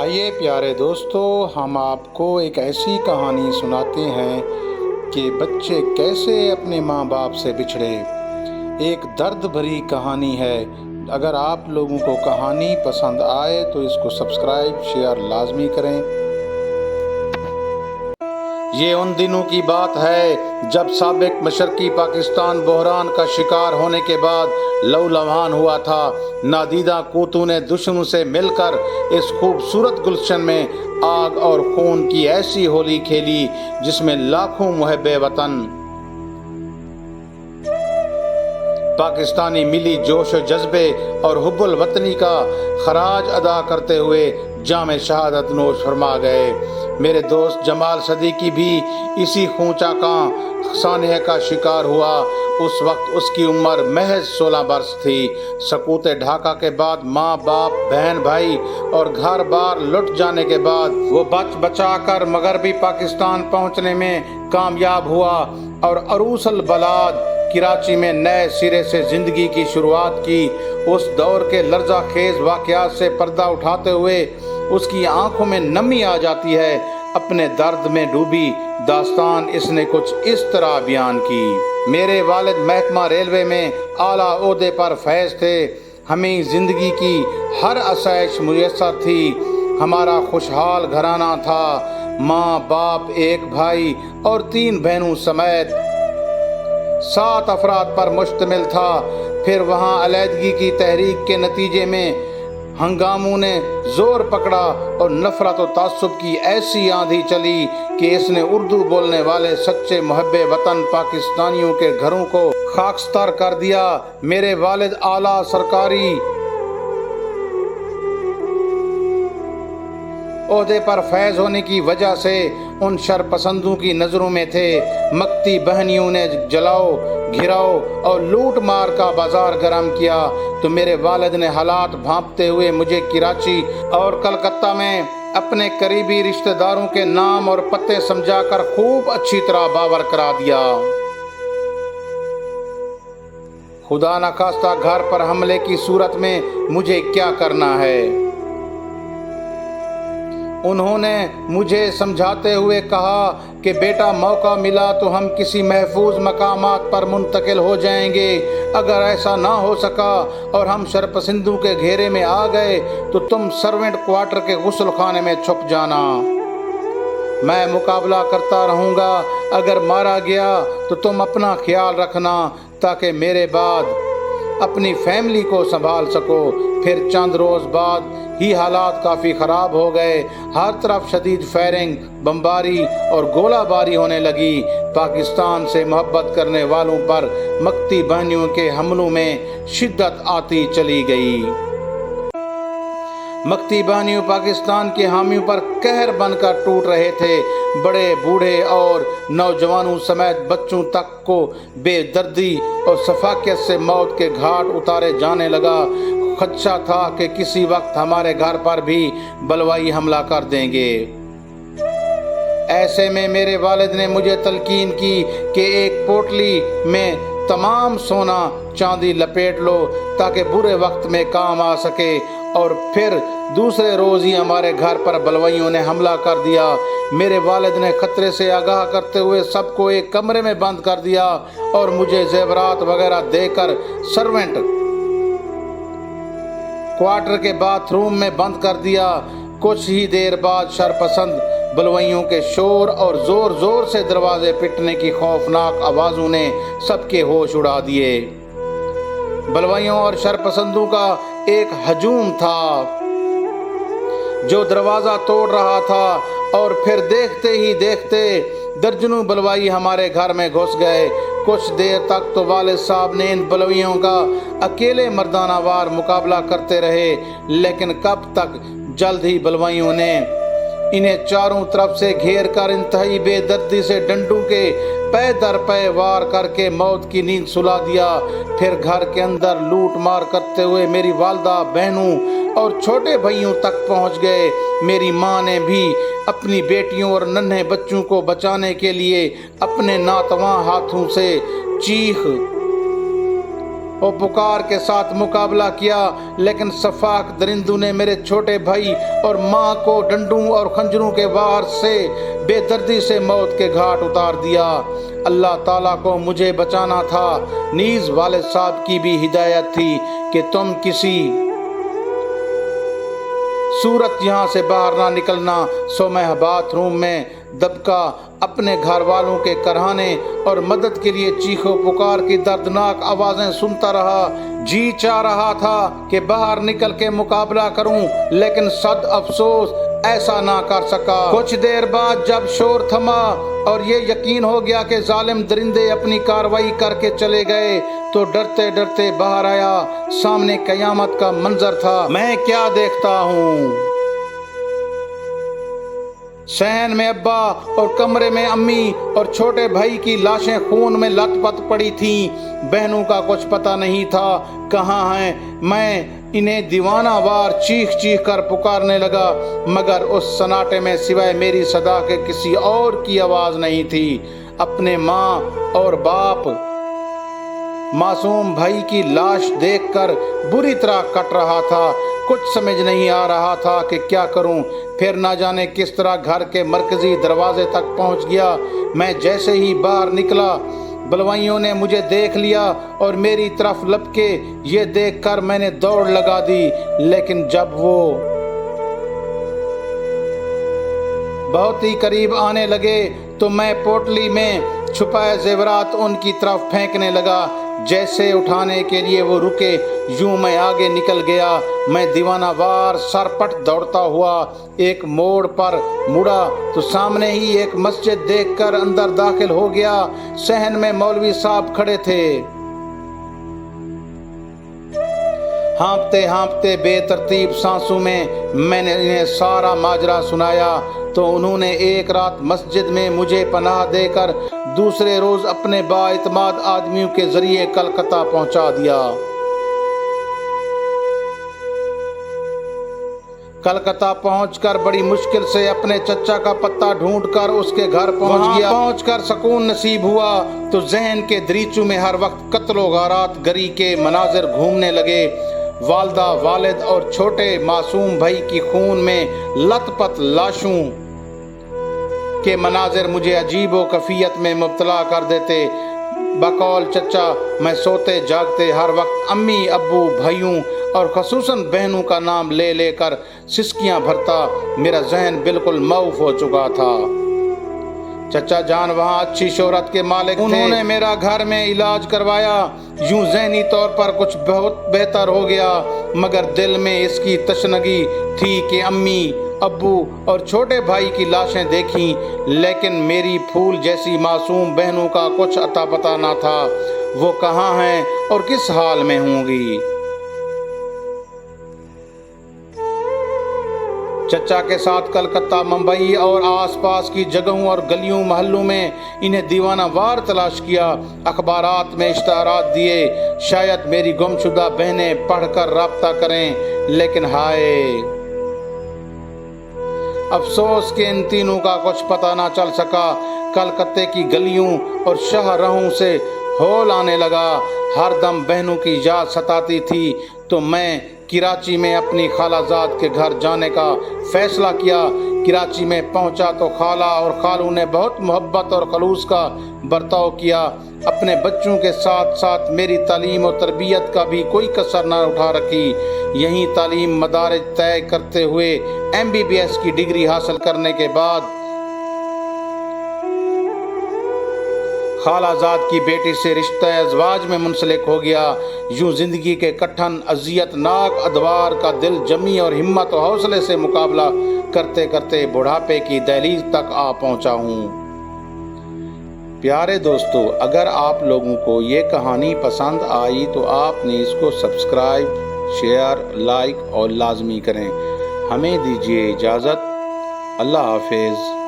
आइए प्यारे दोस्तों, हम आपको एक ऐसी कहानी सुनाते हैं कि बच्चे कैसे अपने माँ बाप से बिछड़े। एक दर्द भरी कहानी है। अगर आप लोगों को कहानी पसंद आए तो इसको सब्सक्राइब शेयर लाजमी करें। ये उन दिनों की बात है जब साबिक मशरकी पाकिस्तान बहरान का शिकार होने के बाद लहूलुहान हुआ था। नादीदा कूतू ने दुश्मनों से मिलकर इस खूबसूरत गुलशन में आग और खून की ऐसी होली खेली जिसमें लाखों मुहब्बे वतन पाकिस्तानी मिली जोश जज्बे और हुब्बुल वतनी का खराज अदा करते हुए जामे शहादत नोश फरमा गए। मेरे दोस्त जमाल सदीकी भी इसी खूंचा का सानहे का शिकार हुआ। उस वक्त उसकी उम्र महज 16 वर्ष थी। सकूत ढाका के बाद माँ बाप बहन भाई और घर बार लुट जाने के बाद वो बचा कर मगरबी पाकिस्तान पहुंचने में कामयाब हुआ और अरूसल बलाद कराची में नए सिरे से जिंदगी की शुरुआत की। उस दौर के लर्जा खेज वाकयात से पर्दा उठाते हुए उसकी आंखों में नमी आ जाती है। अपने दर्द में डूबी दास्तान इसने कुछ इस तरह बयान की। मेरे वालिद महकमा रेलवे में आला ओहदे पर फैज थे। हमें जिंदगी की हर आसाइश मुयस्सर थी। हमारा खुशहाल घराना था। माँ बाप, एक भाई और 3 बहनों समेत 7 अफराद पर मुश्तमिल था। फिर वहाँ अलहदगी की तहरीक के नतीजे में हंगामों ने जोर पकड़ा और नफरत और तासुब की ऐसी आंधी चली कि इसने उर्दू बोलने वाले सच्चे मुहब्बे वतन पाकिस्तानियों के घरों को खाकस्तर कर दिया। मेरे वालिद आला सरकारी ओहदे पर फैज होने की वजह से उन शरपसंदों की नज़रों में थे। मक्ती बहनियों ने जलाओ, घिराओ और लूट मार का बाजार गरम किया तो मेरे वालिद ने हालात भांपते हुए मुझे कराची और कलकत्ता में अपने करीबी रिश्तेदारों के नाम और पते समझाकर खूब अच्छी तरह बावर करा दिया। खुदा न खास्ता घर पर हमले की सूरत में मुझे क्या करना है। उन्होंने मुझे समझाते हुए कहा कि बेटा, मौका मिला तो हम किसी महफूज मकामात पर मुंतकिल हो जाएंगे। अगर ऐसा ना हो सका और हम शरपसंदों के घेरे में आ गए तो तुम सर्वेंट क्वार्टर के गुस्ल खाने में छुप जाना। मैं मुकाबला करता रहूँगा। अगर मारा गया तो तुम अपना ख्याल रखना ताकि मेरे बाद अपनी फैमिली को संभाल सको। फिर चंद रोज बाद ही हालात काफ़ी ख़राब हो गए। हर तरफ शदीद फायरिंग, बमबारी और गोलाबारी होने लगी। पाकिस्तान से मोहब्बत करने वालों पर मक्ती बहनियों के हमलों में शिद्दत आती चली गई। मक्ती बहनियों पाकिस्तान के हामियों पर कहर बनकर टूट रहे थे। बड़े बूढ़े और नौजवानों समेत बच्चों तक को बेदर्दी और सफाकियत से मौत के घाट उतारे जाने लगा। खदशा था कि किसी वक्त हमारे घर पर भी बलवाई हमला कर देंगे। ऐसे में मेरे वालिद ने मुझे तलकीन की कि एक पोटली में तमाम सोना चांदी लपेट लो ताकि बुरे वक्त में काम आ सके। और फिर दूसरे रोज ही हमारे घर पर बलवाइयों ने हमला कर दिया। मेरे वालिद ने खतरे से आगाह करते हुए सबको एक कमरे में बंद कर दिया और मुझे जेवरात वगैरह देकर सर्वेंट क्वार्टर के बाथरूम में बंद कर दिया। कुछ ही देर बाद शरपसंद बलवाइयों के शोर और जोर जोर से दरवाजे पिटने की खौफनाक आवाजों ने सबके होश उड़ा दिए। बलवाइयों और शरपसंदों का एक हजूम था जो दरवाजा तोड़ रहा था और फिर देखते ही देखते दर्जनों बलवाई हमारे घर में घुस गए। कुछ देर तक तो वालिद साहब ने इन बलवाइयों का अकेले मर्दानावार मुकाबला करते रहे, लेकिन कब तक। जल्द ही बलवाइयों ने इन्हें चारों तरफ से घेर कर इंतहाई बेदर्दी से डंडों के पै दर पै वार करके मौत की नींद सुला दिया। फिर घर के अंदर लूट मार करते हुए मेरी वालदा, बहनों और छोटे भाइयों तक पहुंच गए। मेरी माँ ने भी अपनी बेटियों और नन्हे बच्चों को बचाने के लिए अपने नातवां हाथों से चीख اور پکار کے ساتھ مقابلہ کیا، لیکن صفاق درندوں نے میرے چھوٹے بھائی اور ماں کو ڈنڈوں اور خنجروں کے وار سے بے دردی سے موت کے گھاٹ اتار دیا۔ اللہ تعالیٰ کو مجھے بچانا تھا، نیز والد صاحب کی بھی ہدایت تھی کہ تم کسی صورت یہاں سے باہر نہ نکلنا۔ سو میں باتھ روم میں دبکا اپنے گھر والوں کے کراہنے اور مدد کے لیے چیخو پکار کی دردناک آوازیں سنتا رہا۔ جی چاہ رہا تھا کہ باہر نکل کے مقابلہ کروں، لیکن صد افسوس ایسا نہ کر سکا۔ کچھ دیر بعد جب شور تھما اور یہ یقین ہو گیا کہ ظالم درندے اپنی کارروائی کر کے چلے گئے تو ڈرتے ڈرتے باہر آیا۔ سامنے قیامت کا منظر تھا۔ میں کیا دیکھتا ہوں؟ صحن میں ابا اور کمرے میں امی اور چھوٹے بھائی کی لاشیں خون میں لت پت پڑی تھیں۔ بہنوں کا کچھ پتہ نہیں تھا کہاں ہیں۔ میں انہیں دیوانہ وار چیخ چیخ کر پکارنے لگا، مگر اس سناٹے میں سوائے میری صدا کے کسی اور کی آواز نہیں تھی۔ اپنے ماں اور باپ معصوم بھائی کی لاش دیکھ کر بری طرح کٹ رہا تھا۔ کچھ سمجھ نہیں آ رہا تھا کہ کیا کروں۔ پھر نہ جانے کس طرح گھر کے مرکزی دروازے تک پہنچ گیا۔ میں جیسے ہی باہر نکلا، بلوائیوں نے مجھے دیکھ لیا اور میری طرف لپکے۔ یہ دیکھ کر میں نے دوڑ لگا دی، لیکن جب وہ بہت ہی قریب آنے لگے تو میں پوٹلی میں چھپائے زیورات ان کی طرف پھینکنے لگا۔ جیسے اٹھانے کے لیے وہ رکے، یوں میں آگے نکل گیا۔ میں دیوانہ وار سرپٹ دوڑتا ہوا ایک موڑ پر مڑا تو سامنے ہی ایک مسجد دیکھ کر اندر داخل ہو گیا۔ صحن میں مولوی صاحب کھڑے تھے۔ ہانپتے ہانپتے بے ترتیب سانسوں میں نے انہیں سارا ماجرا سنایا تو انہوں نے ایک رات مسجد میں مجھے پناہ دے کر دوسرے روز اپنے بااعتماد آدمیوں کے ذریعے کلکتہ پہنچا دیا۔ کلکتہ پہنچ کر بڑی مشکل سے اپنے چچا کا پتہ ڈھونڈ کر اس کے گھر پہنچ گیا۔ پہنچ کر سکون نصیب ہوا تو ذہن کے دریچوں میں ہر وقت قتل و غارات گری کے مناظر گھومنے لگے۔ والدہ، والد اور چھوٹے معصوم بھائی کی خون میں لت پت لاشوں کے مناظر مجھے عجیب و کیفیت میں مبتلا کر دیتے۔ بقول چچا میں سوتے جاگتے ہر وقت امی، ابو، بھائیوں اور خصوصاً بہنوں کا نام لے لے کر سسکیاں بھرتا۔ میرا ذہن بالکل معاف ہو چکا تھا۔ چچا جان وہاں اچھی شہرت کے مالک تھے۔ انہوں نے میرا گھر میں علاج کروایا۔ یوں ذہنی طور پر کچھ بہت بہتر ہو گیا، مگر دل میں اس کی تشنگی تھی کہ امی، ابو اور چھوٹے بھائی کی لاشیں دیکھیں، لیکن میری پھول جیسی معصوم بہنوں کا کچھ اتا پتہ نہ تھا۔ وہ کہاں ہیں اور کس حال میں ہوں گی؟ چچا کے ساتھ کلکتہ، ممبئی اور آس پاس کی جگہوں اور گلیوں محلوں میں انہیں دیوانہ وار تلاش کیا۔ اخبارات میں اشتہارات دیے، شاید میری گمشدہ بہنیں پڑھ کر رابطہ کریں، لیکن ہائے افسوس کہ ان تینوں کا کچھ پتہ نہ چل سکا۔ کلکتے کی گلیوں اور شاہراہوں سے ہول آنے لگا۔ ہر دم بہنوں کی یاد ستاتی تھی تو میں کراچی میں اپنی خالہ زاد کے گھر جانے کا فیصلہ کیا۔ کراچی میں پہنچا تو خالہ اور خالو نے بہت محبت اور خلوص کا برتاؤ کیا۔ اپنے بچوں کے ساتھ ساتھ میری تعلیم اور تربیت کا بھی کوئی کسر نہ اٹھا رکھی۔ یہیں تعلیم مدارج طے کرتے ہوئے MBBS کی ڈگری حاصل کرنے کے بعد خالہ زاد کی بیٹی سے رشتہ ازواج میں منسلک ہو گیا۔ یوں زندگی کے کٹھن اذیت ناک ادوار کا دل جمی اور ہمت و حوصلے سے مقابلہ کرتے کرتے بڑھاپے کی دہلیز تک آ پہنچا ہوں۔ پیارے دوستو، اگر آپ لوگوں کو یہ کہانی پسند آئی تو آپ نے اس کو سبسکرائب، شیئر، لائک اور لازمی کریں۔ ہمیں دیجیے اجازت۔ اللہ حافظ۔